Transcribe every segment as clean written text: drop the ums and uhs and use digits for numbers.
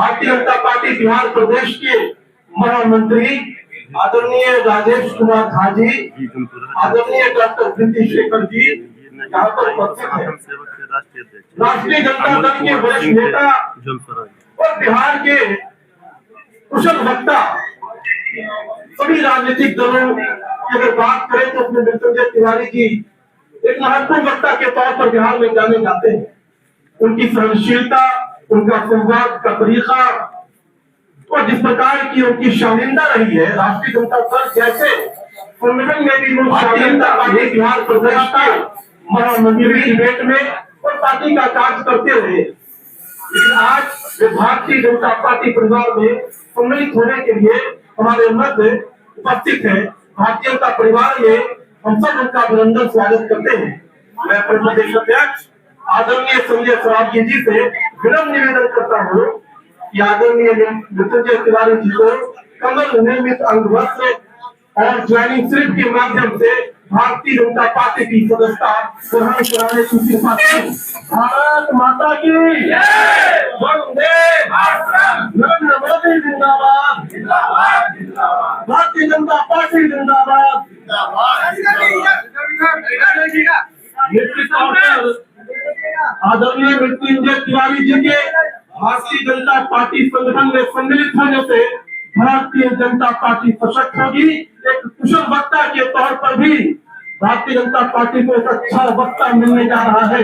Bharatiya Janata party Bihar प्रदेश के महामंत्री आदरणीय राजेश कुमार झा जी, आदरणीय डॉक्टर प्रीति शेखर जी यहाँ पर उपस्थित हैं। राष्ट्रीय जनता दल के वरिष्ठ नेता और बिहार के कुशल वक्ता, सभी राजनीतिक दलों की अगर बात करें तो अपने मृत्युंजय तिवारी जी एक महत्वपूर्ण वक्ता के तौर पर बिहार में जाने जाते हैं। उनकी सहनशीलता, उनका संवाद का तरीका और जिस प्रकार की उनकी शालीनता रही है, राष्ट्रीय जनता दल जैसे संगठन में भी वो शालीनता पार्टी बिहार प्रदेश के महामंत्री डिबेट में और पार्टी का कार्य करते रहे। लेकिन आज भारतीय जनता पार्टी परिवार में सम्मिलित होने के लिए हमारे मध्य उपस्थित है। भारतीय जनता परिवार में हम सब उनका अभिनंदन स्वागत करते हैं। मैं प्रदेश अध्यक्ष आदरणीय संजय सरावगी जी से विनम्र निवेदन करता हूँ कि आदरणीय मृत्युंजय तिवारी जी को कमल निर्मित अंगवस्त्र और ज्वाइनिंग स्लिप के माध्यम से भारतीय जनता पार्टी की सदस्यता ग्रहण कराने की कृपा करें। भारत माता की वंदे मातरम। नरेंद्र मोदी जिंदाबाद, भारतीय जनता पार्टी जिंदाबाद। निश्चित तौर पर आदरणीय मृत्युंजय तिवारी जी के भारतीय जनता पार्टी संगठन में सम्मिलित होने से भारतीय जनता पार्टी सशक्त होगी। एक कुशल वक्ता के तौर पर भी भारतीय जनता पार्टी को एक अच्छा वक्ता मिलने जा रहा है।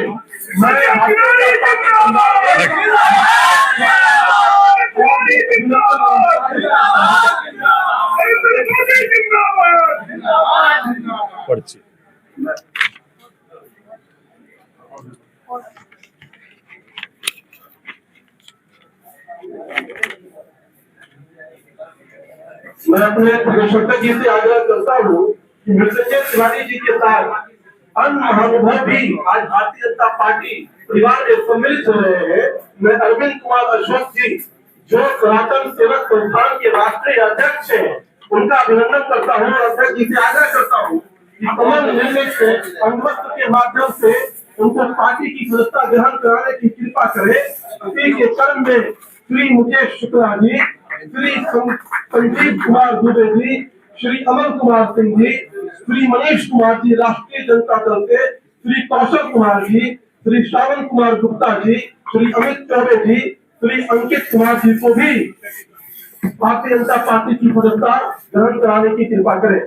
मैं अपने प्रदेश जी से आग्रह करता हूँ कि मृत्युंजय तिवारी जी के साथ अन्य महानुभाव भी आज भारतीय जनता पार्टी परिवार में सम्मिलित हो रहे हैं। मैं अरविंद कुमार अशोक जी, जो सनातन सेवक संस्थान के राष्ट्रीय अध्यक्ष हैं, उनका अभिनंदन करता हूँ और अध्यक्ष जी से आग्रह करता हूँ कि कमल निर्मित अंगवस्त्र के माध्यम से उनको पार्टी की सदस्यता ग्रहण कराने की कृपा करे। इसी के क्रम में श्री मुकेश शुक्ला जी, श्री संजीव कुमार दुबे जी, श्री अमन कुमार सिंह जी, श्री मनीष कुमार जी राष्ट्रीय जनता दल के, श्री कौशल कुमार जी, श्री श्रावण कुमार गुप्ता जी, श्री अमित चौबे जी, श्री अंकित कुमार जी को भी भारतीय जनता पार्टी की सदस्यता ग्रहण कराने की कृपा करें।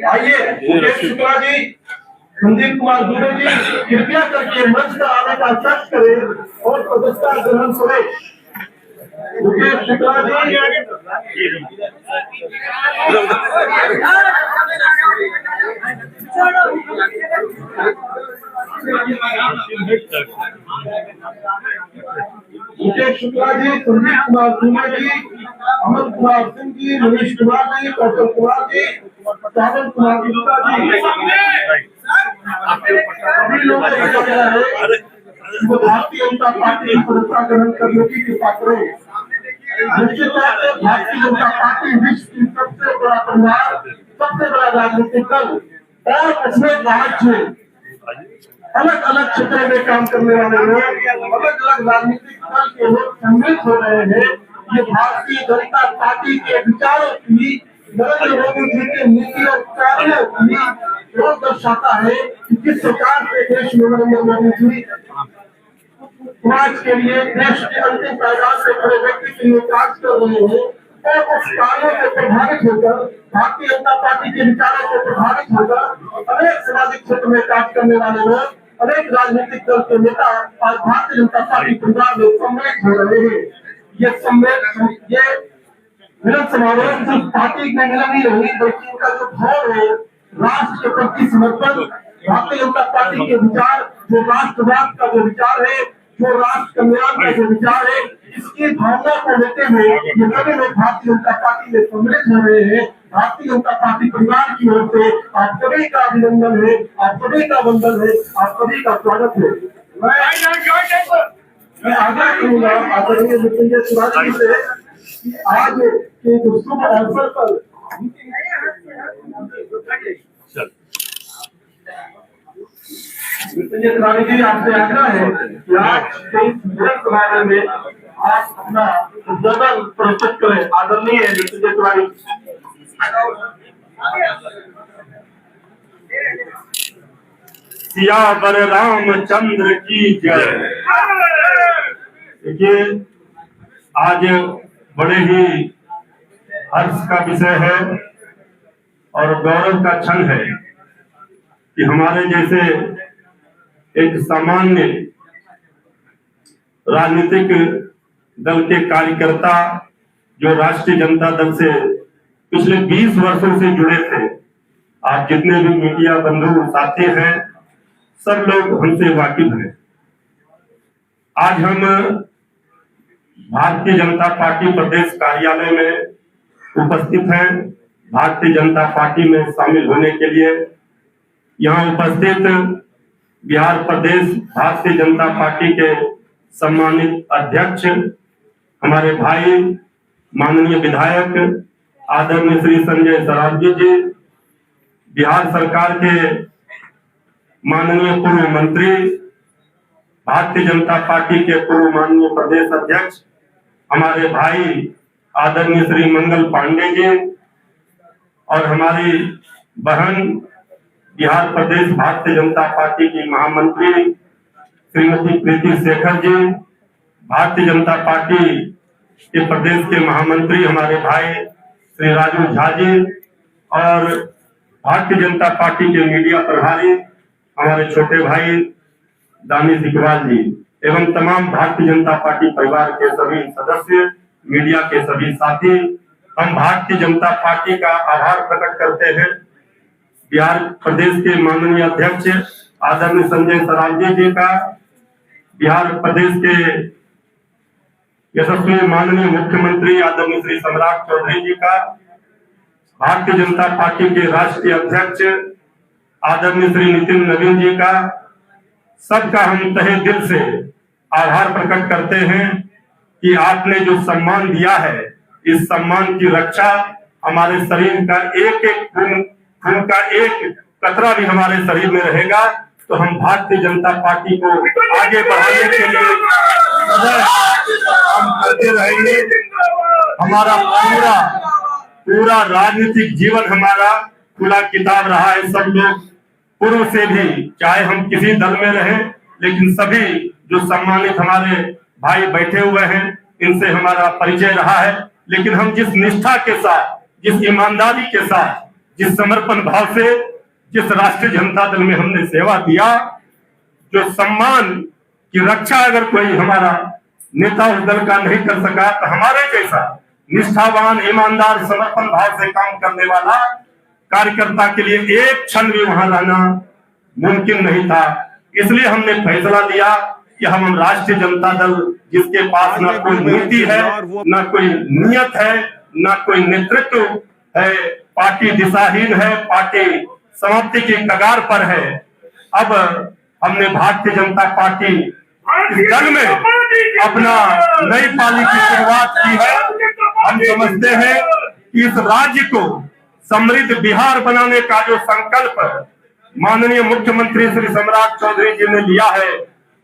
आइए मुकेश शुक्ला जी, संजीव कुमार दुबे जी, कृपया करके मंच पर आने का कष्ट करें और सदस्यता ग्रहण करें। मुकेश शुक्ला जी, मुकेश शुक्ला जी, संजीव कुमार दुबे जी, अमन कुमार सिंह जी, मनीष कुमार जी, कौशल कुमार जी, श्रावण कुमार गुप्ता जी, सभी लोग भारतीय जनता पार्टी की सदस्यता ग्रहण करने की कृपा करें। निश्चित तौर से भारतीय जनता पार्टी विश्व की सबसे बड़ा परिवार, सबसे बड़ा राजनीतिक दल और उसमें राज्य अलग अलग क्षेत्रों में काम करने वाले लोग, अलग अलग राजनीतिक दल के लोग सम्मिलित हो रहे हैं। ये भारतीय जनता पार्टी के विचारों की, नरेंद्र मोदी जी के नीति और कार्यों की वो दर्शाता है कि किस प्रकार से देश में नरेंद्र मोदी जी समाज के लिए, देश के अंतिम पायदान से खड़े व्यक्ति के लिए कार्य कर रहे हैं और उस कार्यों से प्रभावित होकर, भारतीय जनता पार्टी के विचारों से प्रभावित होकर अनेक सामाजिक क्षेत्र में कार्य करने वाले लोग, अनेक राजनीतिक दल के नेता आज भारतीय जनता पार्टी परिवार में सम्मिलित हो रहे हैं। ये मिलन समारोह सिर्फ पार्टी में मिलन ही नहीं, बल्कि इनका जो भाव है राष्ट्र के प्रति समर्पण, भारतीय जनता पार्टी के विचार, जो राष्ट्रवाद का जो विचार है, जो राष्ट्र कल्याण का जो विचार है, इसकी भावना को लेते हुए ये सभी लोग भारतीय जनता पार्टी में सम्मिलित हो रहे हैं। भारतीय जनता पार्टी परिवार की ओर से आप सभी का अभिनंदन है, आप सभी का वंदन है, आप सभी का स्वागत है। मैं आग्रह करूंगा आदरणीय मृत्युंजय तिवारी जी से आज के शुभ अवसर पर नितिन तिवारी जी, आपसे आग्रह है कि आज तुरंत समारोह में आप अपना उद्बोधन प्रस्तुत करें। आदरणीय नितिन तिवारी। सियावर रामचंद्र की जय। देखिए, आज बड़े ही हर्ष का विषय है और गौरव का क्षण है कि हमारे जैसे एक सामान्य राजनीतिक दल के कार्यकर्ता जो राष्ट्रीय जनता दल से पिछले 20 वर्षों से जुड़े थे, आप जितने भी मीडिया बंधु साथी हैं, सब लोग हमसे वाकिफ हैं। आज हम भारतीय जनता पार्टी प्रदेश कार्यालय में उपस्थित हैं। भारतीय जनता पार्टी में शामिल होने के लिए यहाँ उपस्थित बिहार प्रदेश भारतीय जनता पार्टी के सम्मानित अध्यक्ष हमारे भाई माननीय विधायक आदरणीय श्री संजय सरावगी जी, बिहार सरकार के माननीय पूर्व मंत्री, भारतीय जनता पार्टी के पूर्व माननीय प्रदेश अध्यक्ष हमारे भाई आदरणीय श्री मंगल पांडे जी और हमारी बहन बिहार प्रदेश भारतीय जनता पार्टी की महामंत्री श्रीमती प्रीति शेखर जी, भारतीय जनता पार्टी के प्रदेश के महामंत्री हमारे भाई श्री राजू झा जी और भारतीय जनता पार्टी के मीडिया प्रभारी हमारे छोटे भाई दानिश इकबाल जी एवं तमाम भारतीय जनता पार्टी परिवार के सभी सदस्य, मीडिया के सभी साथी, हम भारतीय जनता पार्टी का आभार प्रकट करते हैं बिहार प्रदेश के माननीय अध्यक्ष आदरणीय संजय सरावगी जी का, बिहार प्रदेश के यशस्वी माननीय मुख्यमंत्री आदरणीय श्री सम्राट चौधरी जी का, भारतीय जनता पार्टी के राष्ट्रीय अध्यक्ष आदरणीय श्री नितिन नवीन जी का, सबका हम तहे दिल से आभार प्रकट करते हैं कि आपने जो सम्मान दिया है, इस सम्मान की रक्षा हमारे शरीर का एक एक खून का एक कतरा भी हमारे शरीर में रहेगा तो हम भारतीय जनता पार्टी को आगे बढ़ाने के लिए हम करते रहेंगे। हमारा पूरा राजनीतिक जीवन हमारा खुला किताब रहा है। सब लोग पूर्व से भी, चाहे हम किसी दल में रहें, लेकिन सभी जो सम्मानित हमारे भाई बैठे हुए हैं, इनसे हमारा परिचय रहा है। लेकिन हम जिस निष्ठा के साथ, जिस ईमानदारी के साथ, जिस समर्पण भाव से, जिस राष्ट्रीय जनता दल में हमने सेवा दिया, जो सम्मान की रक्षा अगर कोई हमारा नेता उस दल का नहीं कर सका, तो हमारे जैसा निष्ठावान, ईमानदार, समर्पण भाव से काम करने वाला कार्यकर्ता के लिए एक क्षण भी वहां रहना मुमकिन नहीं था। इसलिए हमने फैसला लिया कि हम राष्ट्रीय जनता दल, जिसके पास ना कोई नीति है, ना कोई नियत है, ना कोई नेतृत्व है, पार्टी दिशाहीन है, पार्टी समाप्ति की कगार पर है। अब हमने भारतीय जनता पार्टी इस दल में अपना नई पाली की शुरुआत की है। हम समझते हैं कि इस राज्य को समृद्ध बिहार बनाने का जो संकल्प माननीय मुख्यमंत्री श्री सम्राट चौधरी जी ने लिया है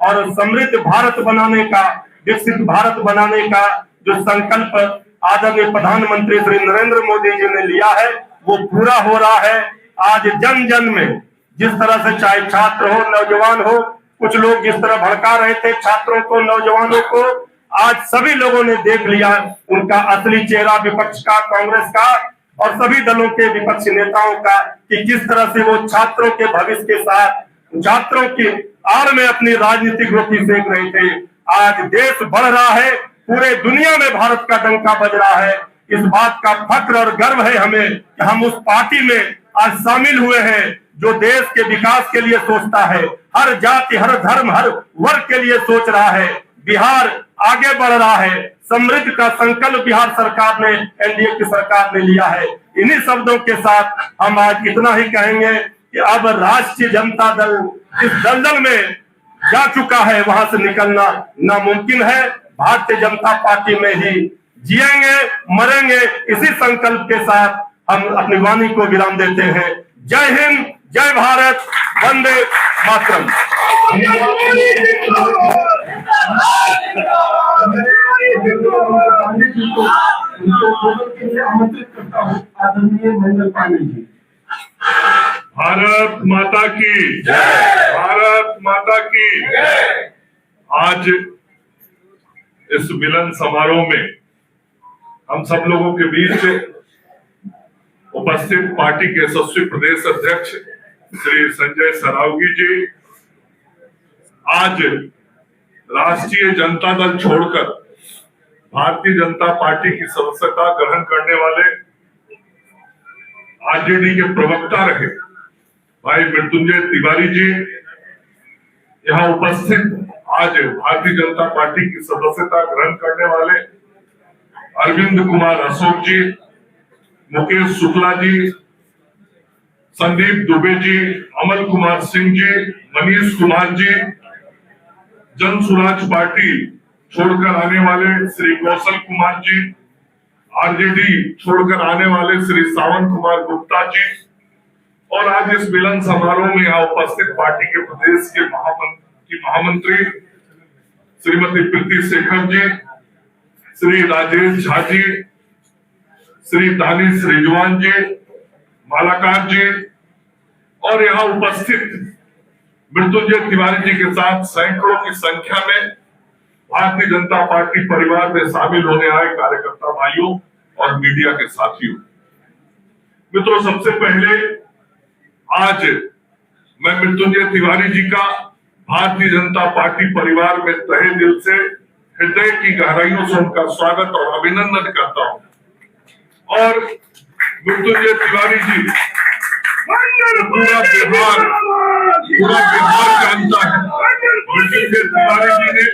और समृद्ध भारत बनाने का, विकसित भारत बनाने का जो संकल्प आदरणीय प्रधानमंत्री श्री नरेंद्र मोदी जी ने लिया है, वो पूरा हो रहा है। आज जन जन में जिस तरह से, चाहे छात्र हो, नौजवान हो, कुछ लोग जिस तरह भड़का रहे थे छात्रों को, नौजवानों को, आज सभी लोगों ने देख लिया उनका असली चेहरा विपक्ष का, कांग्रेस का और सभी दलों के विपक्षी नेताओं का, कि किस तरह से वो छात्रों के भविष्य के साथ, छात्रों की आड़ में अपनी राजनीतिक रोटी सेक रहे थे। आज देश बढ़ रहा है, पूरे दुनिया में भारत का डंका बज रहा है। इस बात का फक्र और गर्व है हमें कि हम उस पार्टी में आज शामिल हुए हैं जो देश के विकास के लिए सोचता है, हर जाति, हर धर्म, हर वर्ग के लिए सोच रहा है। बिहार आगे बढ़ रहा है, समृद्धि का संकल्प बिहार सरकार ने, एनडीए की सरकार ने लिया है। इन्हीं शब्दों के साथ हम आज इतना ही कहेंगे कि अब राष्ट्रीय जनता दल इस दलदल में जा चुका है, वहां से निकलना नामुमकिन है। भारतीय जनता पार्टी में ही जिएंगे, मरेंगे, इसी संकल्प के साथ हम अपनी वाणी को विराम देते हैं। जय हिंद, जय भारत, वंदे मातरम। पांडे जी को उनको बोलने के लिए आमंत्रित करता हूँ, आदरणीय मंगल पांडे जी। भारत माता की जय, भारत माता की जय। आज इस मिलन समारोह में हम सब लोगों के बीच उपस्थित पार्टी के यशस्वी प्रदेश अध्यक्ष श्री संजय सरावगी जी आज राष्ट्रीय जनता दल छोड़कर भारतीय जनता पार्टी की सदस्यता ग्रहण करने वाले आरजेडी के प्रवक्ता रहे भाई मृत्युंजय तिवारी जी यहाँ उपस्थित आज भारतीय जनता पार्टी की सदस्यता ग्रहण करने वाले अरविंद कुमार अशोक जी, मुकेश शुक्ला जी, संदीप दुबे जी, अमल कुमार सिंह जी, मनीष कुमार जी, जन स्वराज पार्टी छोड़कर आने वाले श्री कौशल कुमार जी, आरजेडी छोड़कर आने वाले श्री सावन कुमार गुप्ता जी और आज इस मिलन समारोह में यहाँ उपस्थित पार्टी के प्रदेश के महामंत्री श्रीमती प्रीति शेखर जी, श्री राजेश झा जी, श्री दानिश रिजवान जी, मालाकार जी और यहाँ उपस्थित मृत्युंजय तिवारी जी के साथ सैकड़ों की संख्या में भारतीय जनता पार्टी परिवार में शामिल होने आए कार्यकर्ता भाइयों और मीडिया के साथियों। मित्रों, सबसे पहले आज मैं मृत्युंजय तिवारी जी का भारतीय जनता पार्टी परिवार में तहे दिल से हृदय की गहराइयों से उनका स्वागत और अभिनंदन करता हूं। और मृत्युंजय तिवारी जी पूरा बिहार जानता है। मृत्युंजय तिवारी जी ने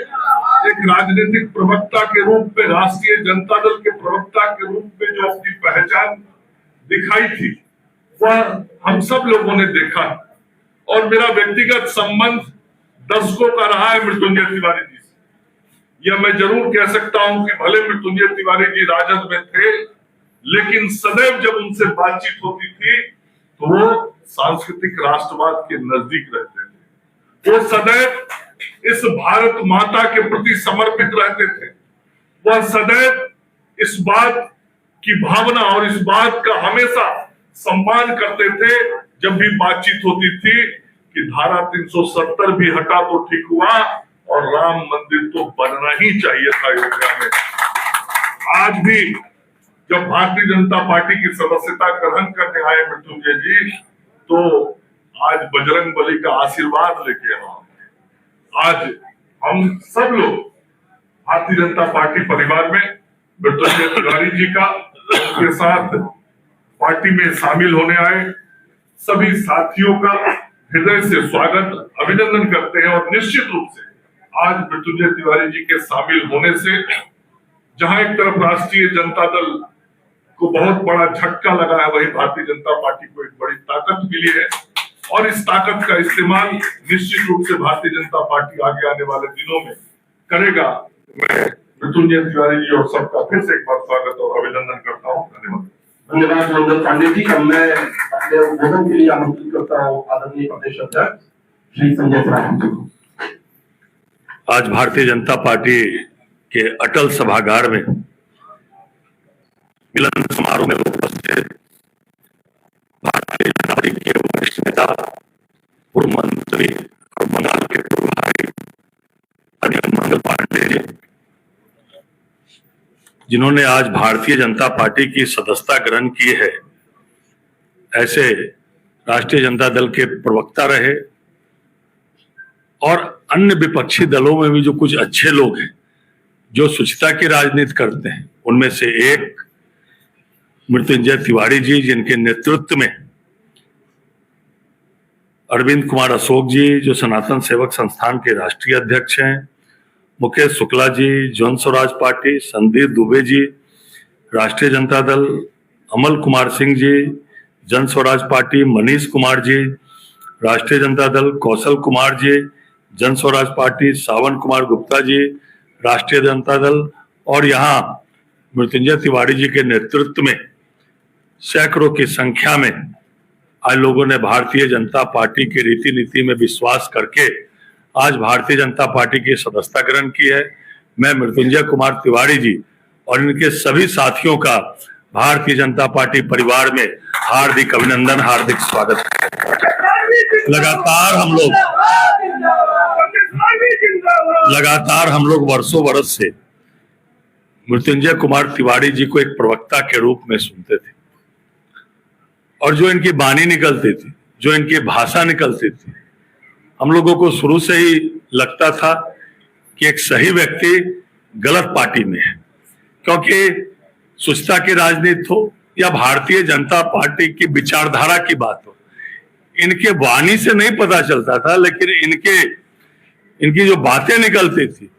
एक राजनीतिक प्रवक्ता के रूप में, राष्ट्रीय जनता दल के प्रवक्ता के रूप में जो अपनी पहचान दिखाई थी वह हम सब लोगों ने देखा और मेरा व्यक्तिगत संबंध दशकों का रहा है मृत्युंजय तिवारी जी से। यह मैं जरूर कह सकता हूं कि भले मृत्युंजय तिवारी जी राजद में थे, लेकिन सदैव जब उनसे बातचीत होती थी तो वो सांस्कृतिक राष्ट्रवाद के नजदीक रहते थे। वो सदैव इस भारत माता के प्रति समर्पित रहते थे। वह सदैव इस बात की भावना और इस बात का हमेशा सम्मान करते थे जब भी बातचीत होती थी कि धारा 370 भी हटा तो ठीक हुआ और राम मंदिर तो बनना ही चाहिए था अयोध्या में। आज भी जब भारतीय जनता पार्टी की सदस्यता ग्रहण करने आए मृत्युंजय जी, तो आज बजरंग बली का आशीर्वाद लेके आज हम सब लोग भारतीय जनता पार्टी परिवार में मृत्युंजय तिवारी जी का उनके साथ पार्टी में शामिल होने आए सभी साथियों का हृदय से स्वागत अभिनंदन करते हैं। और निश्चित रूप से आज मृत्युंजय तिवारी जी के शामिल होने से जहां एक तरफ राष्ट्रीय जनता दल को बहुत बड़ा झटका लगा है, वही भारतीय जनता पार्टी को एक बड़ी ताकत मिली है और इस ताकत का इस्तेमाल निश्चित रूप से भारतीय जनता पार्टी आगे आने वाले दिनों में करेगा। मैं मृत्युंजय तिवारी जी और सबका फिर से एक बार स्वागत और अभिनंदन करता हूँ। धन्यवाद। धन्यवाद मंगल पांडे जी। अब मैं अपने उद्बोधन के लिए आमंत्रित करता हूँ आदरणीय प्रदेश अध्यक्ष श्री संजय सरावगी जी को। आज भारतीय जनता पार्टी के अटल सभागार में मिलन समारोह में उपस्थित भारतीय जनता पार्टी के वरिष्ठ नेता, पूर्व मंत्री और बंगाल के पूर्व प्रभारी मंगल पांडे जी, जिन्होंने आज भारतीय जनता पार्टी की सदस्यता ग्रहण की है, ऐसे राष्ट्रीय जनता दल के प्रवक्ता रहे और अन्य विपक्षी दलों में भी जो कुछ अच्छे लोग हैं जो स्वच्छता की राजनीति करते हैं, उनमें से एक मृत्युंजय तिवारी जी, जिनके नेतृत्व में अरविंद कुमार अशोक जी जो सनातन सेवक संस्थान के राष्ट्रीय अध्यक्ष हैं, मुकेश शुक्ला जी जन स्वराज पार्टी, संदीप दुबे जी राष्ट्रीय जनता दल, अमल कुमार सिंह जी जन स्वराज पार्टी, मनीष कुमार जी राष्ट्रीय जनता दल, कौशल कुमार जी जन स्वराज पार्टी, सावन कुमार गुप्ता जी राष्ट्रीय जनता दल और यहाँ मृत्युंजय तिवारी जी के नेतृत्व में सैकड़ों की संख्या में आज लोगों ने भारतीय जनता पार्टी की रीति नीति में विश्वास करके आज भारतीय जनता पार्टी की सदस्यता ग्रहण की है। मैं मृत्युंजय कुमार तिवारी जी और इनके सभी साथियों का भारतीय जनता पार्टी परिवार में हार्दिक अभिनंदन, हार्दिक स्वागत करता हूं। लगातार हम लोग वर्षों वर्ष से मृत्युंजय कुमार तिवारी जी को एक प्रवक्ता के रूप में सुनते थे और जो इनकी वाणी निकलती थी, जो इनकी भाषा निकलती थी, हम लोगों को शुरू से ही लगता था कि एक सही व्यक्ति गलत पार्टी में है, क्योंकि स्वच्छता की राजनीति हो या भारतीय जनता पार्टी की विचारधारा की बात हो, इनके वाणी से नहीं पता चलता था, लेकिन इनकी जो बातें निकलती थी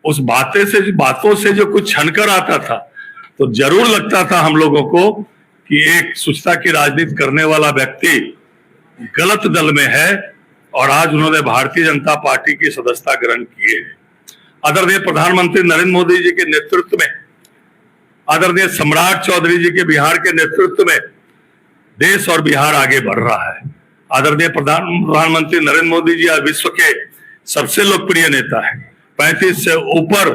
उस बातों से जो कुछ छनकर आता था, तो जरूर लगता था हम लोगों को कि एक स्वच्छता की राजनीति करने वाला व्यक्ति गलत दल में है और आज उन्होंने भारतीय जनता पार्टी की सदस्यता ग्रहण की है। आदरणीय प्रधानमंत्री नरेंद्र मोदी जी के नेतृत्व में, आदरणीय सम्राट चौधरी जी के बिहार के नेतृत्व में देश और बिहार आगे बढ़ रहा है। आदरणीय प्रधानमंत्री नरेंद्र मोदी जी आज विश्व के सबसे लोकप्रिय नेता है। 35 से ऊपर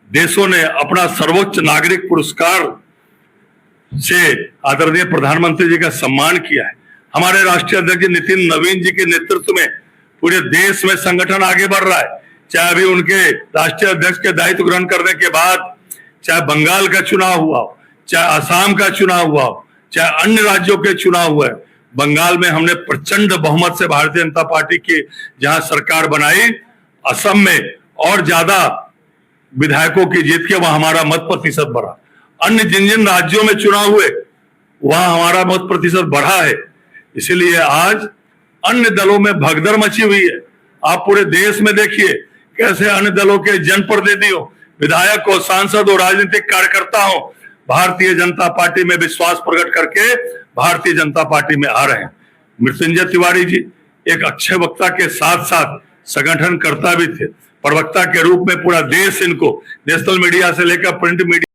देशों ने अपना सर्वोच्च नागरिक पुरस्कार से आदरणीय प्रधानमंत्री जी का सम्मान किया है। हमारे राष्ट्रीय अध्यक्ष नितिन नवीन जी के नेतृत्व में पूरे देश में संगठन आगे बढ़ रहा है। चाहे अभी उनके राष्ट्रीय अध्यक्ष के दायित्व ग्रहण करने के बाद चाहे बंगाल का चुनाव हुआ हो, चाहे असम का चुनाव हुआ हो, चाहे अन्य राज्यों के चुनाव हुए, बंगाल में हमने प्रचंड बहुमत से भारतीय जनता पार्टी की जहां सरकार बनाई, असम में और ज्यादा विधायकों की जीत के वहां हमारा मत प्रतिशत बढ़ा। अन्य जिन जिन राज्यों में चुनाव हुए वहां हमारा मत प्रतिशत बढ़ा है। इसीलिए आज अन्य दलों में भगदड़ मची हुई है। आप पूरे देश में देखिए कैसे अन्य दलों के जनप्रतिनिधियों, विधायकों, सांसदों, राजनीतिक कार्यकर्ता हो भारतीय जनता पार्टी में विश्वास प्रकट करके भारतीय जनता पार्टी में आ रहे हैं। मृत्युंजय तिवारी जी एक अच्छे वक्ता के साथ साथ संगठन कर्ता भी थे। प्रवक्ता के रूप में पूरा देश इनको नेशनल मीडिया से लेकर प्रिंट मीडिया